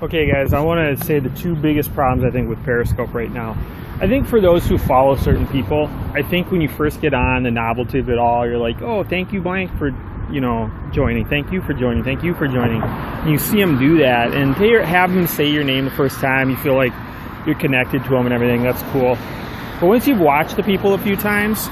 Okay guys, I want to say the two biggest problems I think with Periscope right now. I think for those who follow certain people, I think when you first get on, the novelty of it all, you're like, oh, thank you blank for, joining. Thank you for joining. Thank you for joining. And you see them do that and have them say your name the first time. You feel like you're connected to them and everything. That's cool. But once you've watched the people a few times,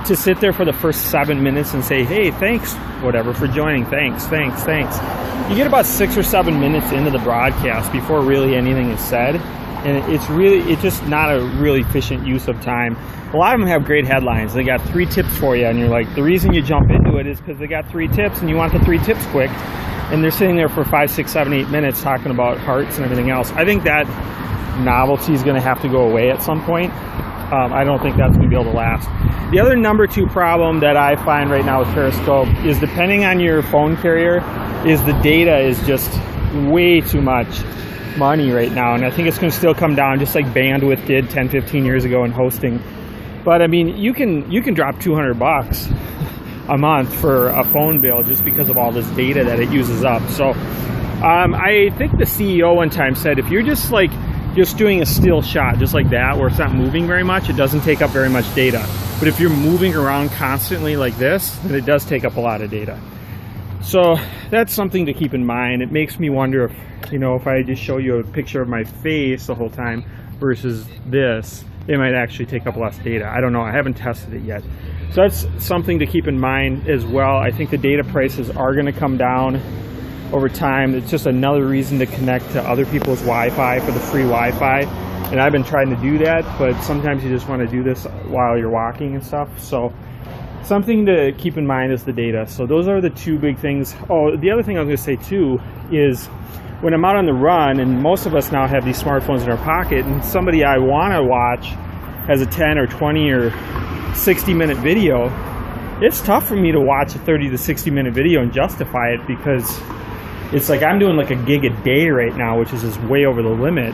to sit there for the first 7 minutes and say, hey, thanks, whatever, for joining, thanks. You get about 6 or 7 minutes into the broadcast before really anything is said. And it's just not a really efficient use of time. A lot of them have great headlines. They got 3 tips for you, and you're like, the reason you jump into it is because they got 3 tips and you want the 3 tips quick. And they're sitting there for 5, 6, 7, 8 minutes talking about hearts and everything else. I think that novelty is going to have to go away at some point. I don't think that's going to be able to last. The other number 2 problem that I find right now with Periscope is, depending on your phone carrier, is the data is just way too much money right now. And I think it's going to still come down just like bandwidth did 10, 15 years ago in hosting. But I mean, you can drop $200 a month for a phone bill just because of all this data that it uses up. So I think the CEO one time said, if you're just doing a still shot just like that where it's not moving very much, it doesn't take up very much data. But if you're moving around constantly like this, then it does take up a lot of data. So that's something to keep in mind. It makes me wonder if, if I just show you a picture of my face the whole time versus this, it might actually take up less data. I don't know, I haven't tested it yet. So that's something to keep in mind as well. I think the data prices are going to come down over time. It's just another reason to connect to other people's Wi-Fi for the free Wi-Fi. And I've been trying to do that, but sometimes you just want to do this while you're walking and stuff. So something to keep in mind is the data. So those are the 2 big things. Oh, the other thing I was going to say too is when I'm out on the run, and most of us now have these smartphones in our pocket, and somebody I want to watch has a 10 or 20 or 60-minute video, it's tough for me to watch a 30 to 60-minute video and justify it, because it's like I'm doing like a gig a day right now, which is just way over the limit.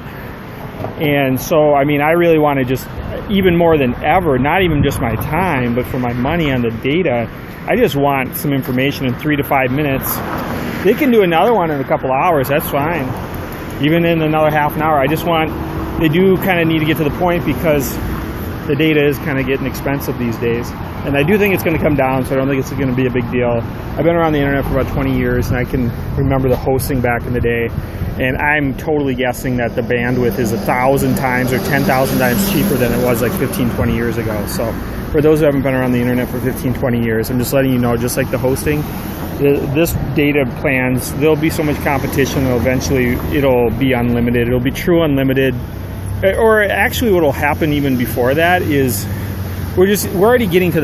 And so, I mean, I really want to just, even more than ever, not even just my time, but for my money on the data, I just want some information in 3 to 5 minutes. They can do another one in a couple hours, that's fine. Even in another half an hour, they do kind of need to get to the point, because the data is kind of getting expensive these days. And I do think it's going to come down, so I don't think it's going to be a big deal. I've been around the internet for about 20 years, and I can remember the hosting back in the day. And I'm totally guessing that the bandwidth is 1,000 times or 10,000 times cheaper than it was like 15, 20 years ago. So for those who haven't been around the internet for 15, 20 years, I'm just letting you know, just like the hosting, this data plans, there'll be so much competition that eventually it'll be unlimited. It'll be true unlimited. Or actually what'll happen even before that is we're already getting to the